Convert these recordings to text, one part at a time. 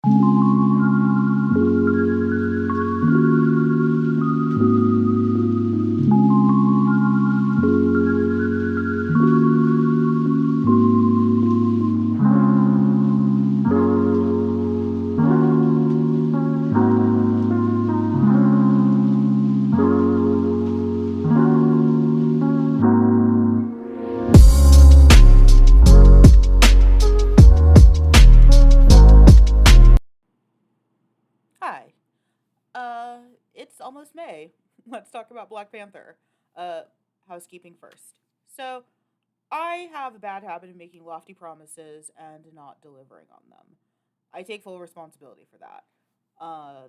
Hi. It's almost May. Let's talk about Black Panther. Uh, Housekeeping first. So, I have a bad habit of making lofty promises and not delivering on them. I take full responsibility for that.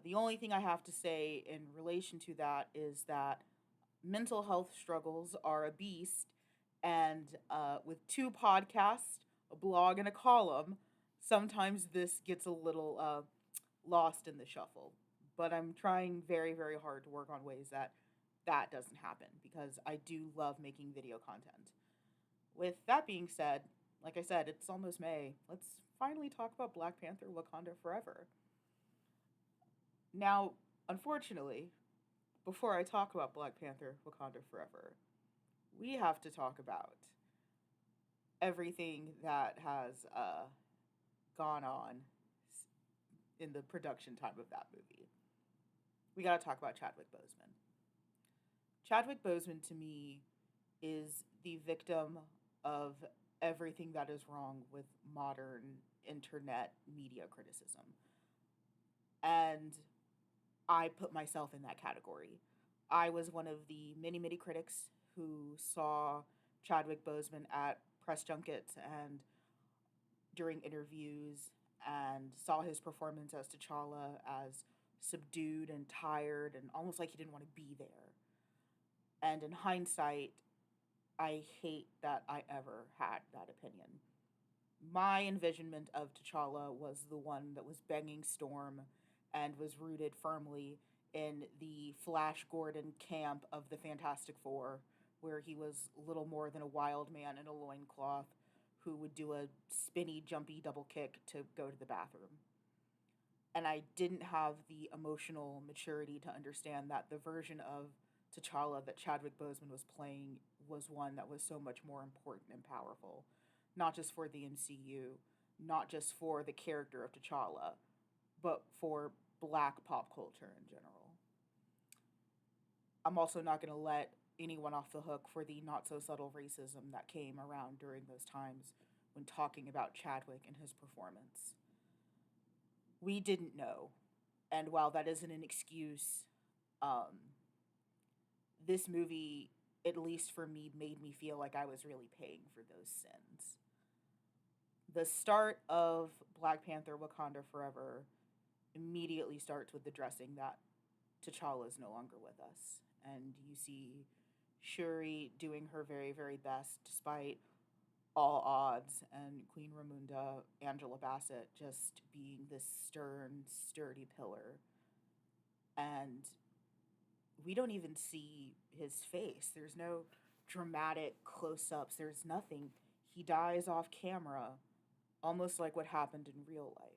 The only thing I have to say in relation to that is that mental health struggles are a beast, and with two podcasts, a blog, and a column, sometimes this gets a little lost in the shuffle. But I'm trying very, very hard to work on ways that that doesn't happen because I do love making video content. With that being said, like I said, it's almost May. Let's finally talk about Black Panther Wakanda Forever. Now, unfortunately, before I talk about Black Panther Wakanda Forever, we have to talk about everything that has gone on in the production time of that movie. We got to talk about Chadwick Boseman. Chadwick Boseman to me is the victim of everything that is wrong with modern internet media criticism. And I put myself in that category. I was one of the many, many critics who saw Chadwick Boseman at press junkets and during interviews and saw his performance as T'Challa as subdued and tired and almost like he didn't want to be there. And in hindsight, I hate that I ever had that opinion. My envisionment of T'Challa was the one that was banging Storm and was rooted firmly in the Flash Gordon camp of the Fantastic Four, where he was little more than a wild man in a loincloth who would do a spinny, jumpy double kick to go to the bathroom. And I didn't have the emotional maturity to understand that the version of T'Challa that Chadwick Boseman was playing was one that was so much more important and powerful, not just for the MCU, not just for the character of T'Challa, but for black pop culture in general. I'm also not going to let anyone off the hook for the not so subtle racism that came around during those times when talking about Chadwick and his performance. We didn't know. And while that isn't an excuse, um, this movie, at least for me, made me feel like I was really paying for those sins. The start of Black Panther Wakanda Forever immediately starts with the dressing that T'Challa is no longer with us. And you see Shuri doing her very, very best despite all odds, and Queen Ramunda, Angela Bassett, just being this stern, sturdy pillar. And we don't even see his face. There's no dramatic close ups, there's nothing. He dies off camera, almost like what happened in real life.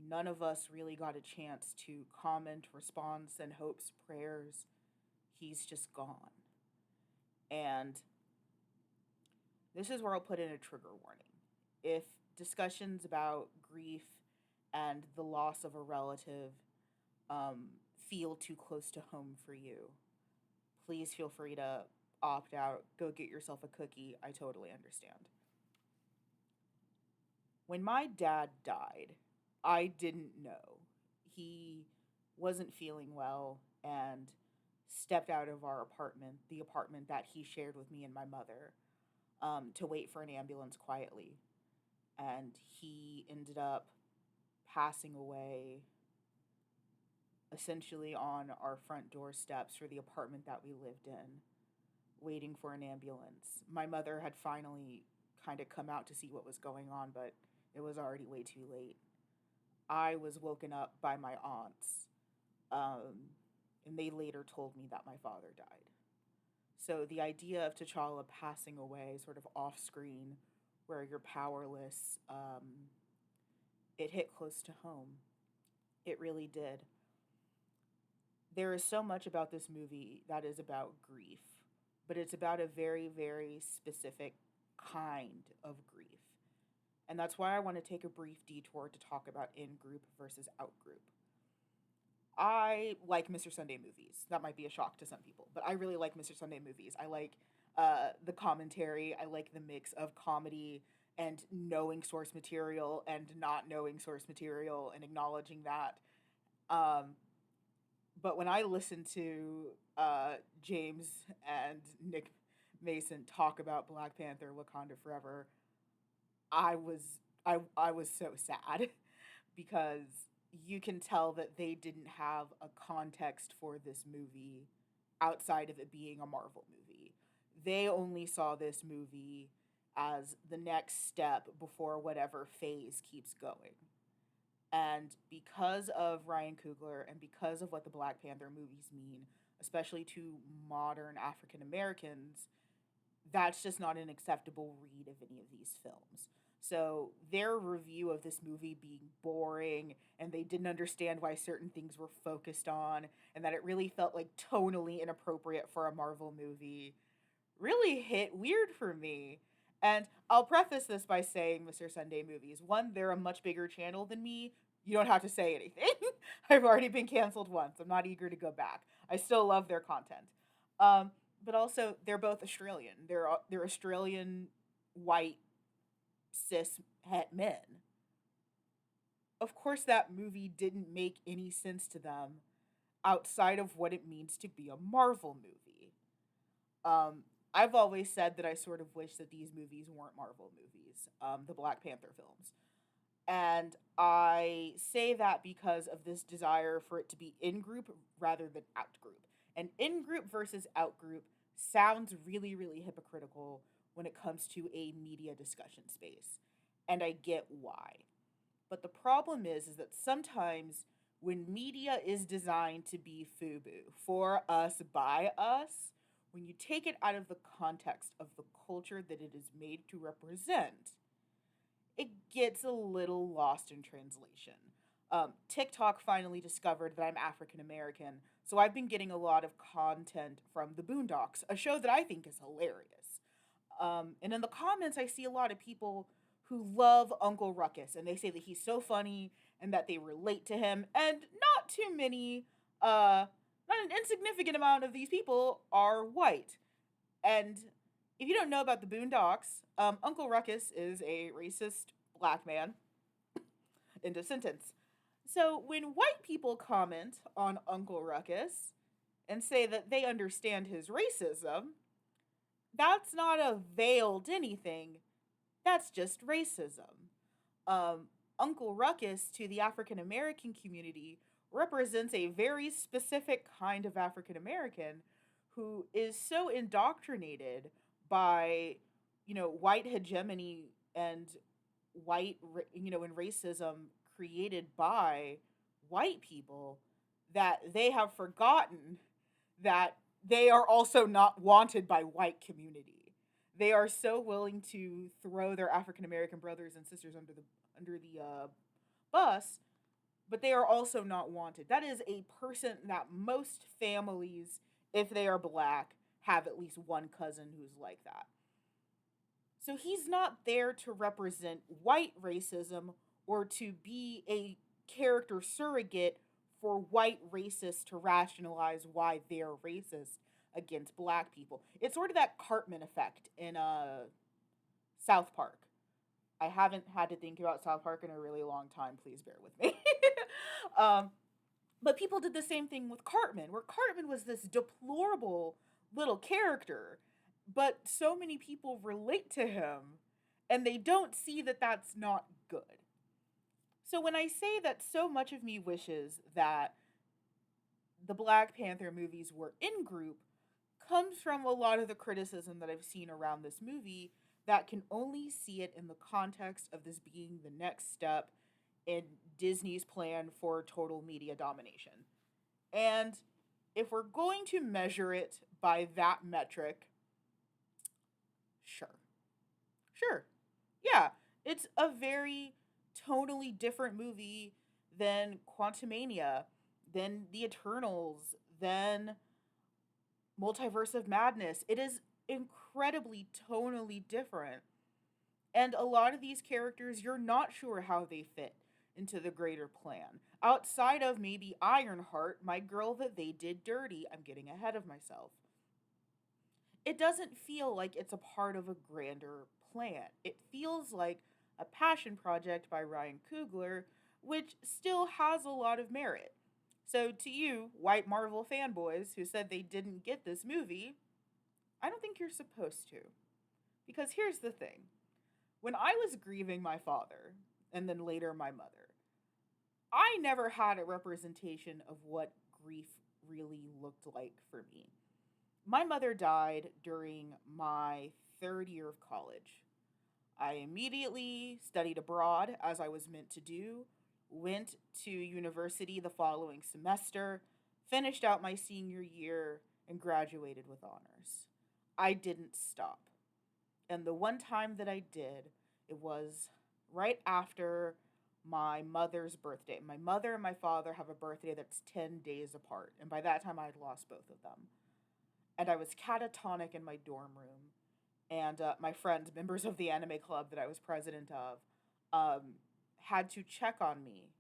None of us really got a chance to comment, response, and hopes, prayers. He's just gone. And this is where I'll put in a trigger warning. If discussions about grief and the loss of a relative um, feel too close to home for you, please feel free to opt out. Go get yourself a cookie. I totally understand. When my dad died, I didn't know. He wasn't feeling well and stepped out of our apartment, the apartment that he shared with me and my mother, to wait for an ambulance quietly. And he ended up passing away essentially on our front doorsteps for the apartment that we lived in, waiting for an ambulance. My mother had finally kind of come out to see what was going on, but it was already way too late. I was woken up by my aunts, and they later told me that my father died. So the idea of T'Challa passing away, sort of off screen, where you're powerless, It hit close to home. It really did. There is so much about this movie that is about grief, but it's about a very, very specific kind of grief. And that's why I want to take a brief detour to talk about in group versus out group. I like Mr. Sunday movies. That might be a shock to some people, but I really like Mr. Sunday movies. I like the commentary, I like the mix of comedy and knowing source material and not knowing source material and acknowledging that. Um, but when I listen to James and Nick Mason talk about Black Panther Wakanda Forever, I was I was so sad because you can tell that they didn't have a context for this movie outside of it being a Marvel movie. They only saw this movie as the next step before whatever phase keeps going. And because of Ryan Coogler and because of what the Black Panther movies mean, especially to modern African Americans, that's just not an acceptable read of any of these films. So their review of this movie being boring and they didn't understand why certain things were focused on and that it really felt like tonally inappropriate for a Marvel movie really hit weird for me. And I'll preface this by saying, Mr. Sunday Movies, one, they're a much bigger channel than me. You don't have to say anything. I've already been canceled once. I'm not eager to go back. I still love their content. Um, but also, they're both Australian. They're Australian white cis het men. Of course, that movie didn't make any sense to them outside of what it means to be a Marvel movie. I've always said that I sort of wish that these movies weren't Marvel movies, the Black Panther films. And I say that because of this desire for it to be in group rather than out group. And in group versus out group sounds really, really hypocritical when it comes to a media discussion space. And I get why. But the problem is that sometimes when media is designed to be FUBU, for us, by us, when you take it out of the context of the culture that it is made to represent, it gets a little lost in translation. TikTok finally discovered that I'm African American, so I've been getting a lot of content from The Boondocks, a show that I think is hilarious. And in the comments, I see a lot of people who love Uncle Ruckus, and they say that he's so funny and that they relate to him, and not too many, not an insignificant amount of these people are white. And if you don't know about the Boondocks, Uncle Ruckus is a racist black man. End of sentence. So when white people comment on Uncle Ruckus and say that they understand his racism, that's not a veiled anything. That's just racism. Uncle Ruckus to the African American community represents a very specific kind of African American who is so indoctrinated by, white hegemony and and racism created by white people that they have forgotten that they are also not wanted by white community. They are so willing to throw their African American brothers and sisters under the bus, but they are also not wanted. That is a person that most families, if they are black, have at least one cousin who's like that. So he's not there to represent white racism or to be a character surrogate for white racists to rationalize why they're racist against black people. It's sort of that Cartman effect in South Park. I haven't had to think about South Park in a really long time. Please bear with me. um, but people did the same thing with Cartman, where Cartman was this deplorable little character, but so many people relate to him, and they don't see that that's not good. So when I say that so much of me wishes that the Black Panther movies were in group, comes from a lot of the criticism that I've seen around this movie that can only see it in the context of this being the next step in Disney's plan for total media domination. And if we're going to measure it by that metric, sure. Sure. Yeah, it's a very tonally different movie than Quantumania, than The Eternals, than Multiverse of Madness. It is incredibly tonally different. And a lot of these characters, you're not sure how they fit into the greater plan. Outside of maybe Ironheart, my girl that they did dirty, I'm getting ahead of myself. It doesn't feel like it's a part of a grander plan. It feels like a passion project by Ryan Coogler, which still has a lot of merit. So, to you, white Marvel fanboys who said they didn't get this movie, I don't think you're supposed to. Because here's the thing, when I was grieving my father, and then later my mother, I never had a representation of what grief really looked like for me. My mother died during my third year of college. I immediately studied abroad, as I was meant to do, went to university the following semester, finished out my senior year, and graduated with honors. I didn't stop. And the one time that I did, it was right after my mother's birthday. My mother and my father have a birthday that's 10 days apart. And by that time, I had lost both of them. And I was catatonic in my dorm room. And my friends, members of the anime club that I was president of, had to check on me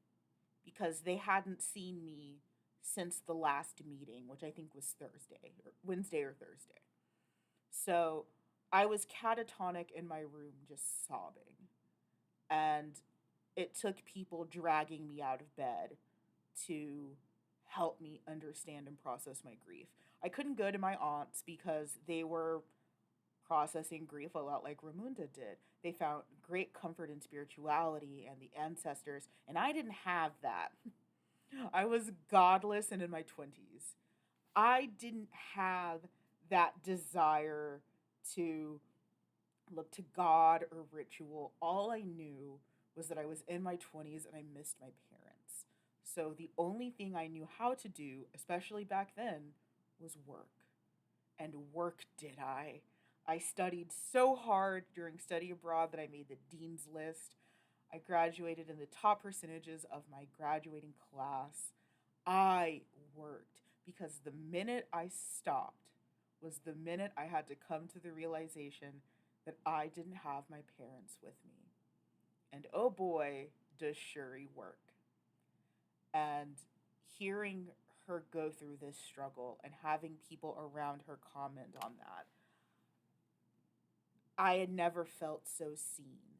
because they hadn't seen me since the last meeting, which I think was Thursday, or Wednesday or Thursday. So I was catatonic in my room, just sobbing. And it took people dragging me out of bed to help me understand and process my grief. I couldn't go to my aunts because they were processing grief a lot like Ramunda did. They found great comfort in spirituality and the ancestors, and I didn't have that. I was godless and in my 20s. I didn't have that desire to look to God or ritual. All I knew was that I was in my 20s and I missed my parents. So the only thing I knew how to do, especially back then, was work. And work did I. I studied so hard during study abroad that I made the dean's list. I graduated in the top percentages of my graduating class. I worked because the minute I stopped was the minute I had to come to the realization that I didn't have my parents with me. And oh boy, does Shuri work. And hearing her go through this struggle and having people around her comment on that, I had never felt so seen.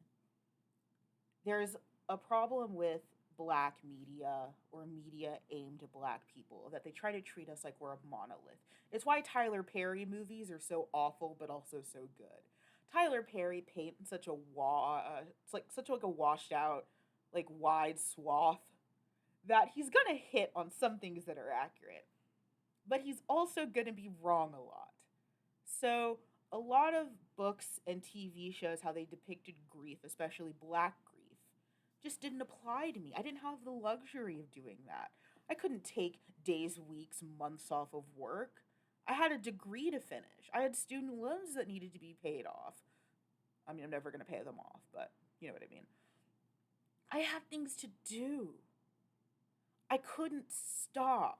There's a problem with black media or media aimed at black people that they try to treat us like we're a monolith. It's why Tyler Perry movies are so awful but also so good. Tyler Perry paints such a it's like such like a washed out, like wide swath that he's gonna hit on some things that are accurate, but he's also gonna be wrong a lot. So a lot of books and TV shows, how they depicted grief, especially black grief, just didn't apply to me. I didn't have the luxury of doing that. I couldn't take days, weeks, months off of work. I had a degree to finish. I had student loans that needed to be paid off. I mean, I'm never going to pay them off, but you know what I mean. I had things to do. I couldn't stop.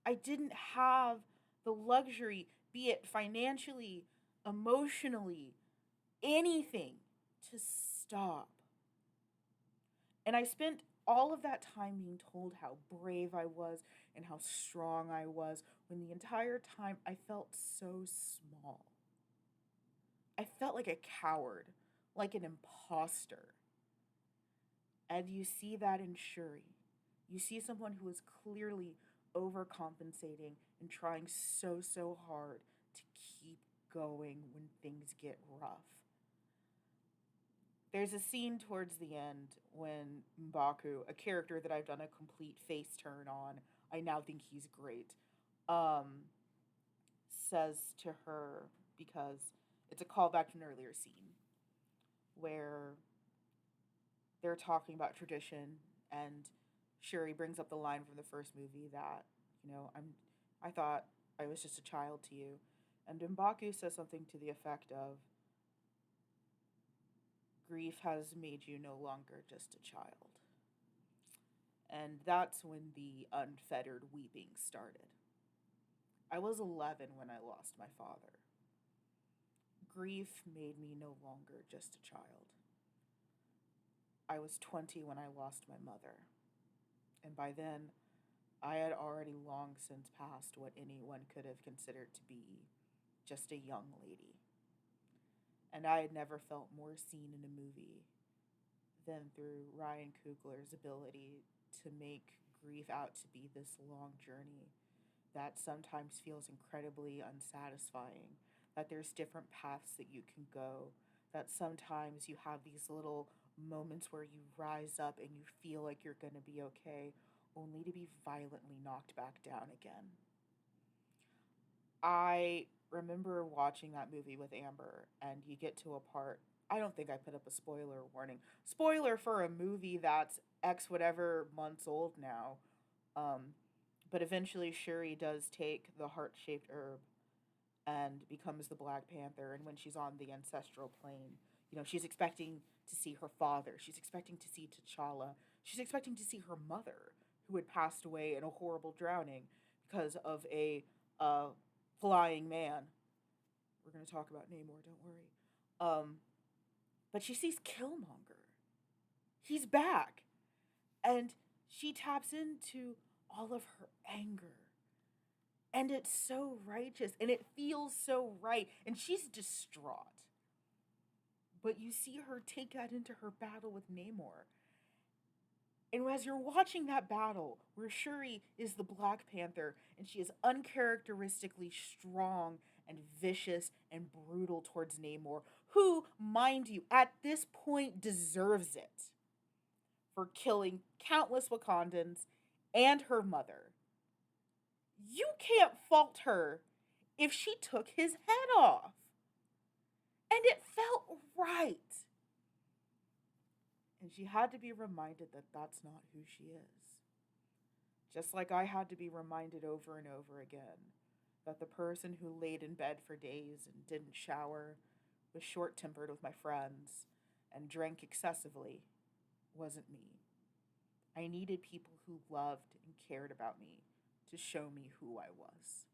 I didn't have the luxury, be it financially, emotionally, anything, to stop. And I spent all of that time being told how brave I was and how strong I was, when the entire time I felt so small. I felt like a coward, like an imposter. And you see that in Shuri. You see someone who is clearly overcompensating and trying so hard to keep going when things get rough. There's a scene towards the end when M'Baku, a character that I've done a complete face turn on, I now think he's great, says to her, because it's a callback to an earlier scene where they're talking about tradition, and Shuri brings up the line from the first movie that, I thought I was just a child to you. And M'Baku says something to the effect of, grief has made you no longer just a child. And that's when the unfettered weeping started. I was 11 when I lost my father. Grief made me no longer just a child. I was 20 when I lost my mother. And by then, I had already long since passed what anyone could have considered to be just a young lady. And I had never felt more seen in a movie than through Ryan Coogler's ability to make grief out to be this long journey that sometimes feels incredibly unsatisfying, that there's different paths that you can go, that sometimes you have these little moments where you rise up and you feel like you're going to be okay, only to be violently knocked back down again. I remember watching that movie with Amber, and you get to a part. I don't think I put up a spoiler warning. Spoiler for a movie that's X whatever months old now. Um, but eventually, Shuri does take the heart shaped herb and becomes the Black Panther. And when she's on the ancestral plane, she's expecting to see her father. She's expecting to see T'Challa. She's expecting to see her mother, who had passed away in a horrible drowning because of a uh, flying man. We're going to talk about Namor, don't worry. But she sees Killmonger. He's back. And she taps into all of her anger. And it's so righteous. And it feels so right. And she's distraught. But you see her take that into her battle with Namor. And as you're watching that battle, where Shuri is the Black Panther, and she is uncharacteristically strong and vicious and brutal towards Namor, who, mind you, at this point deserves it for killing countless Wakandans and her mother. You can't fault her if she took his head off. And it felt right. And she had to be reminded that that's not who she is. Just like I had to be reminded over and over again that the person who laid in bed for days and didn't shower, was short tempered with my friends, and drank excessively wasn't me. I needed people who loved and cared about me to show me who I was.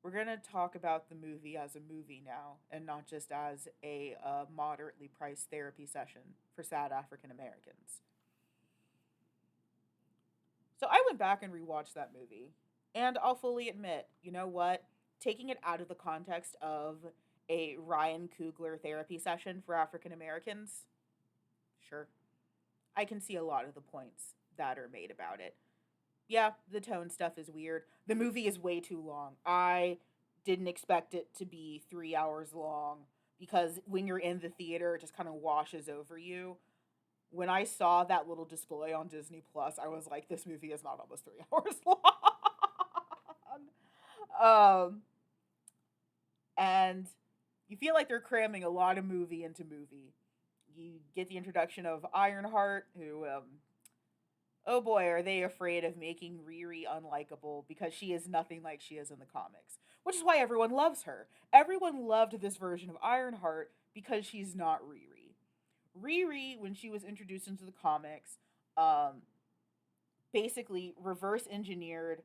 We're going to talk about the movie as a movie now, and not just as a moderately priced therapy session for sad African Americans. So I went back and rewatched that movie, and I'll fully admit, you know what? Taking it out of the context of a Ryan Coogler therapy session for African Americans, sure, I can see a lot of the points that are made about it. Yeah, the tone stuff is weird. The movie is way too long. I didn't expect it to be 3 hours long because when you're in the theater, it just kind of washes over you. When I saw that little display on Disney Plus, I was like, this movie is not almost 3 hours long. And you feel like they're cramming a lot of movie into movie. You get the introduction of Ironheart, who oh boy, are they afraid of making Riri unlikable because she is nothing like she is in the comics. Which is why everyone loves her. Everyone loved this version of Ironheart because she's not Riri. Riri, when she was introduced into the comics, um, basically reverse engineered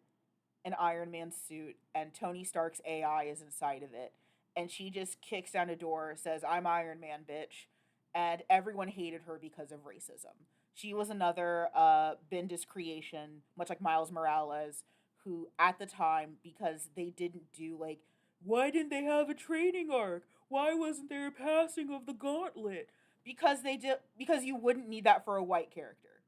an Iron Man suit, and Tony Stark's AI is inside of it. And she just kicks down a door, says, "I'm Iron Man, bitch." And everyone hated her because of racism. She was another Bendis creation, much like Miles Morales, who at the time, because they didn't do like, why didn't they have a training arc? Why wasn't there a passing of the gauntlet? Because you wouldn't need that for a white character.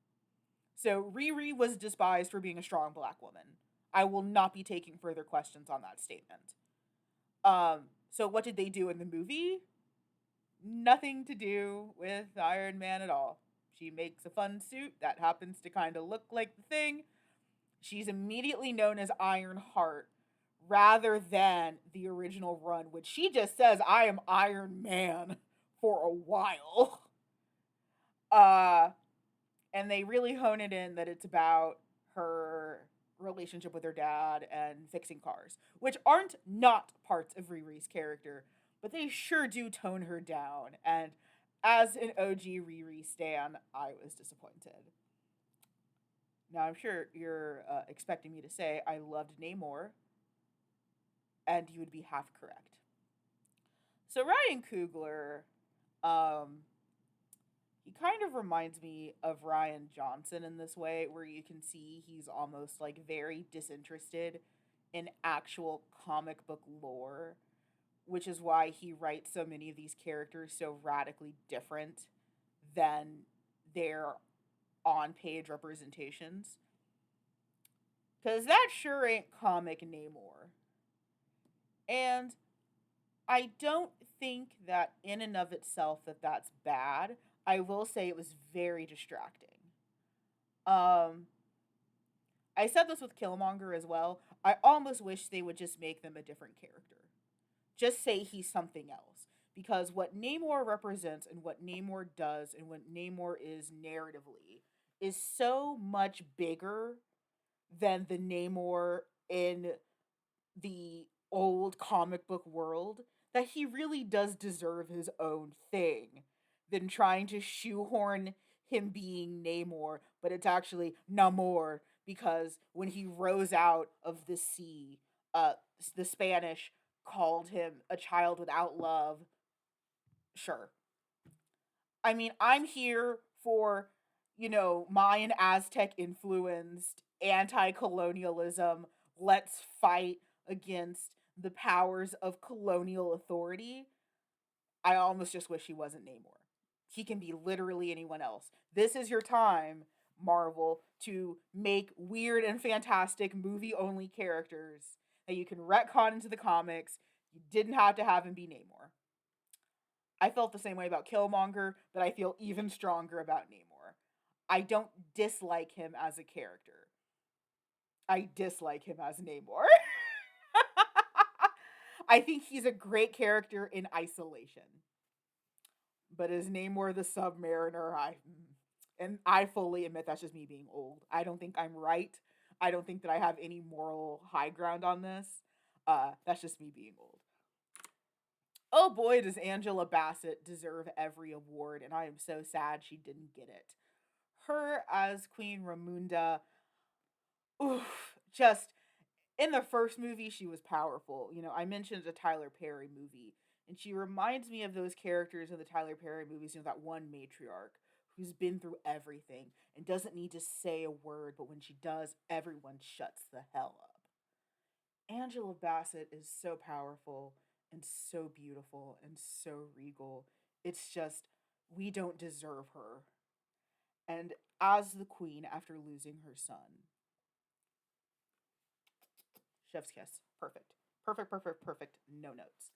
So Riri was despised for being a strong black woman. I will not be taking further questions on that statement. So what did they do in the movie? Nothing to do with Iron Man at all. She makes a fun suit that happens to kind of look like the thing. She's immediately known as Ironheart rather than the original run, which she just says, "I am Iron Man" for a while. And they really hone it in that it's about her relationship with her dad and fixing cars, which aren't not parts of Riri's character, but they sure do tone her down. And as an OG Riri stan, I was disappointed. Now, I'm sure you're expecting me to say I loved Namor, and you would be half correct. So, Ryan Coogler, um, he kind of reminds me of Ryan Johnson in this way, where you can see he's almost like very disinterested in actual comic book lore, which is why he writes so many of these characters so radically different than their on page representations. Because that sure ain't comic Namor. And I don't think that in and of itself that that's bad. I will say it was very distracting. Um, I said this with Killmonger as well. I almost wish they would just make them a different character. Just say he's something else. Because what Namor represents and what Namor does and what Namor is narratively is so much bigger than the Namor in the old comic book world that he really does deserve his own thing than trying to shoehorn him being Namor, but it's actually Namor because when he rose out of the sea, uh, the Spanish called him a child without love. Sure. I mean, I'm here for, Mayan Aztec influenced anti colonialism. Let's fight against the powers of colonial authority. I almost just wish he wasn't Namor. He can be literally anyone else. This is your time, Marvel, to make weird and fantastic movie only characters that you can retcon into the comics. You didn't have to have him be Namor. I felt the same way about Killmonger, but I feel even stronger about Namor. I don't dislike him as a character. I dislike him as Namor. I think he's a great character in isolation. But as Namor the Submariner, I fully admit that's just me being old. I don't think I'm right. I don't think that I have any moral high ground on this. That's just me being old. Oh boy, does Angela Bassett deserve every award, and I am so sad she didn't get it. Her as Queen Ramunda, oof, just in the first movie, she was powerful. I mentioned a Tyler Perry movie, and she reminds me of those characters in the Tyler Perry movies, that one matriarch who's been through everything and doesn't need to say a word, but when she does, everyone shuts the hell up. Angela Bassett is so powerful and so beautiful and so regal. It's just, we don't deserve her. And as the queen, after losing her son, chef's kiss. Perfect. Perfect, perfect, perfect. No notes.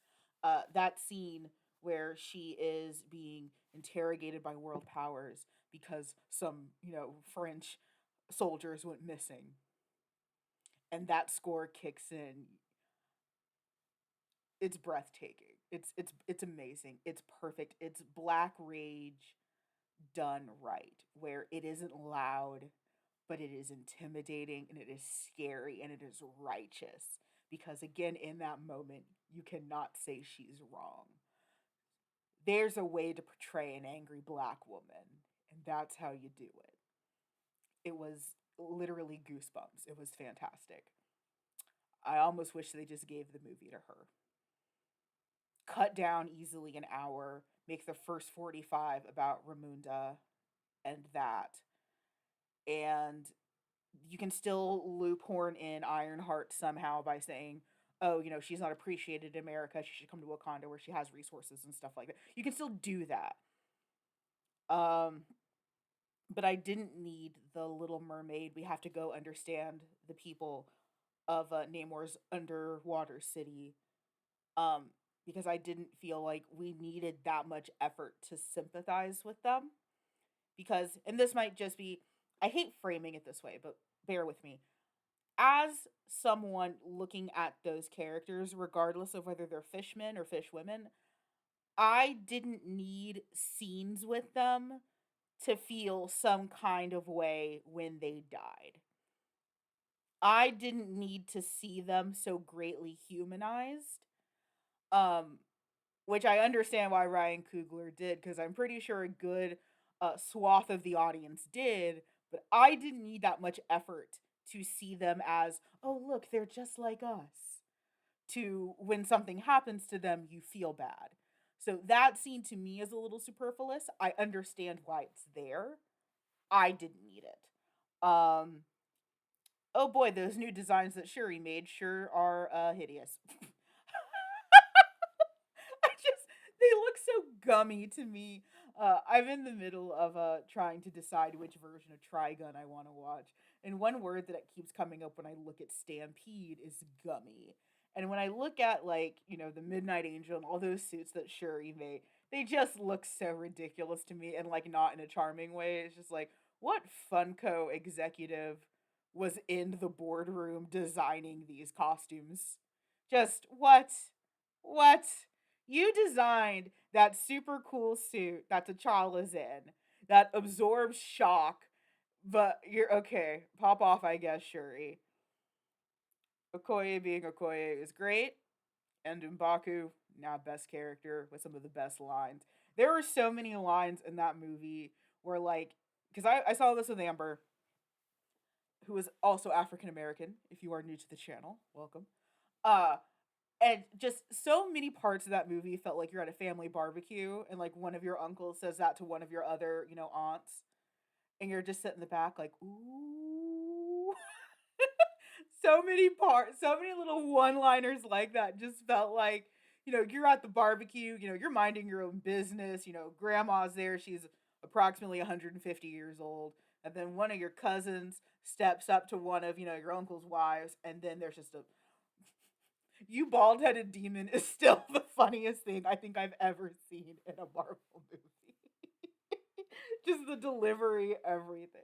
That scene where she is being interrogated by world powers because some, French soldiers went missing. And that score kicks in. It's breathtaking. It's amazing. It's perfect. It's Black Rage done right, where it isn't loud, but it is intimidating and it is scary and it is righteous. Because again, in that moment, you cannot say she's wrong. There's a way to portray an angry black woman, and that's how you do it. It was literally goosebumps. It was fantastic. I almost wish they just gave the movie to her. Cut down easily an hour, make the first 45 about Ramunda and that. And you can still loophorn in Ironheart somehow by saying, oh, she's not appreciated in America. She should come to Wakanda where she has resources and stuff like that. You can still do that. Um, but I didn't need the Little Mermaid. We have to go understand the people of Namor's underwater city. Um, because I didn't feel like we needed that much effort to sympathize with them. Because, and this might just be, I hate framing it this way, but bear with me. As someone looking at those characters, regardless of whether they're fishmen or fishwomen, I didn't need scenes with them to feel some kind of way when they died. I didn't need to see them so greatly humanized. Um, which I understand why Ryan Coogler did, because I'm pretty sure a good swath of the audience did, but I didn't need that much effort to see them as, oh, look, they're just like us. To when something happens to them, you feel bad. So that scene to me is a little superfluous. I understand why it's there. I didn't need it. Oh boy, those new designs that Shuri made sure are hideous. I just they look so gummy to me. I'm in the middle of trying to decide which version of Trigun I want to watch, and one word that keeps coming up when I look at Stampede is gummy. And when I look at like the Midnight Angel and all those suits that Shuri made, they just look so ridiculous to me, and like not in a charming way. It's just like what Funko executive was in the boardroom designing these costumes? Just what? What? You designed that super cool suit that T'Challa's in that absorbs shock, but you're okay. Pop off, I guess, Shuri. Okoye being Okoye is great, and M'Baku, now best character with some of the best lines. There were so many lines in that movie where, like, because I saw this with Amber, who is also African American. If you are new to the channel, welcome. Uh, and just so many parts of that movie felt like you're at a family barbecue and like one of your uncles says that to one of your other aunts, and you're just sitting in the back like, ooh. So many parts, so many little one-liners like that just felt like, you're at the barbecue, you're minding your own business, grandma's there, she's approximately 150 years old, and then one of your cousins steps up to one of, your uncle's wives, and then there's just a you bald headed demon is still the funniest thing I think I've ever seen in a Marvel movie. Just the delivery, everything.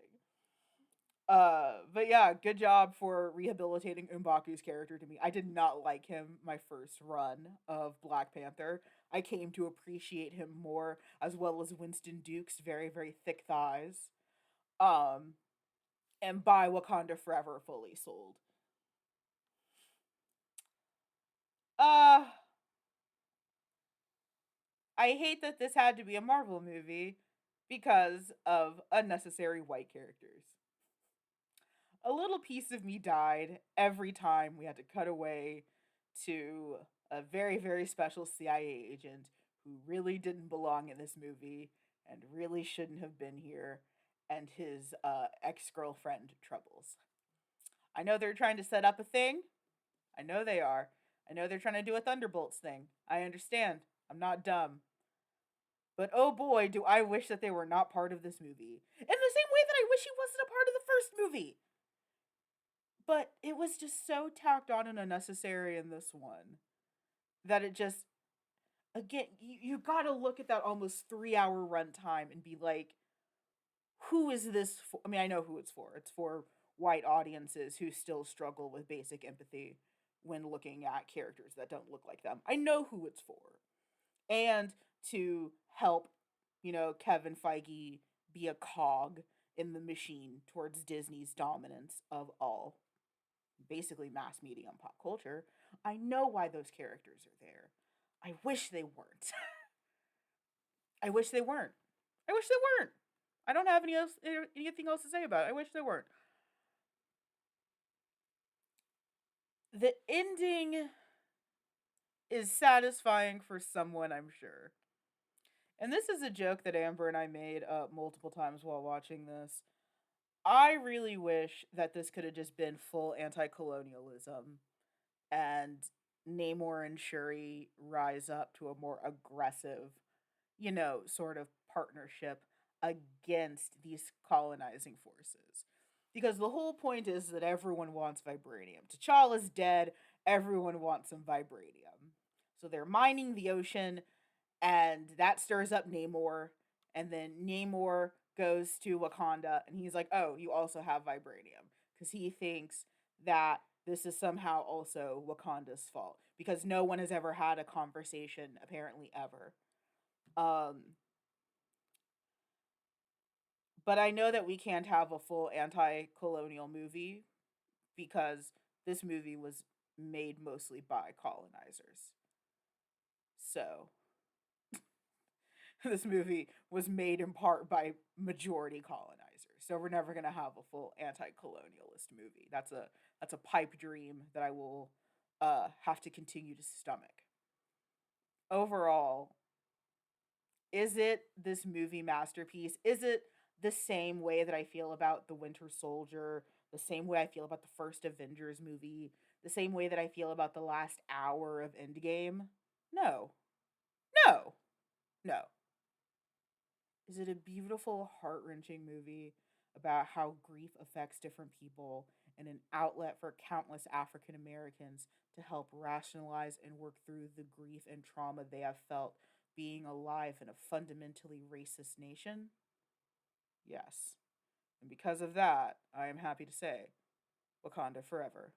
But yeah, good job for rehabilitating M'Baku's character to me. I did not like him my first run of Black Panther. I came to appreciate him more, as well as Winston Duke's very, very thick thighs. Um, and by Wakanda Forever fully sold. Uh, I hate that this had to be a Marvel movie because of unnecessary white characters. A little piece of me died every time we had to cut away to a very, very special CIA agent who really didn't belong in this movie and really shouldn't have been here, and his ex girlfriend troubles. I know they're trying to set up a thing. I know they are. I know they're trying to do a Thunderbolts thing. I understand. I'm not dumb. But oh boy, do I wish that they were not part of this movie. In the same way that I wish he wasn't a part of the first movie. But it was just so tacked on and unnecessary in this one that it just, again, you gotta look at that almost 3 hour runtime and be like, who is this for? I mean, I know who it's for. It's for white audiences who still struggle with basic empathy when looking at characters that don't look like them. I know who it's for. And to help, Kevin Feige be a cog in the machine towards Disney's dominance of all basically mass media and pop culture. I know why those characters are there. I wish they weren't. I wish they weren't. I wish they weren't. I don't have anything else to say about it. I wish they weren't. The ending is satisfying for someone, I'm sure. And this is a joke that Amber and I made multiple times while watching this. I really wish that this could have just been full anti colonialism and Namor and Shuri rise up to a more aggressive, sort of partnership against these colonizing forces. Because the whole point is that everyone wants vibranium. T'Challa's dead, everyone wants some vibranium. So they're mining the ocean, and that stirs up Namor, and then Namor goes to Wakanda, and he's like, "Oh, you also have vibranium," because he thinks that this is somehow also Wakanda's fault because no one has ever had a conversation, apparently ever. Um, but I know that we can't have a full anti-colonial movie because this movie was made mostly by colonizers. So This movie was made in part by majority colonizers. So we're never going to have a full anti-colonialist movie. That's a pipe dream that I will have to continue to stomach. Overall, is it this movie masterpiece? Is it the same way that I feel about The Winter Soldier, the same way I feel about the first Avengers movie, the same way that I feel about the last hour of Endgame? No. No. No. Is it a beautiful, heart wrenching movie about how grief affects different people and an outlet for countless African Americans to help rationalize and work through the grief and trauma they have felt being alive in a fundamentally racist nation? Yes. And because of that, I am happy to say Wakanda Forever.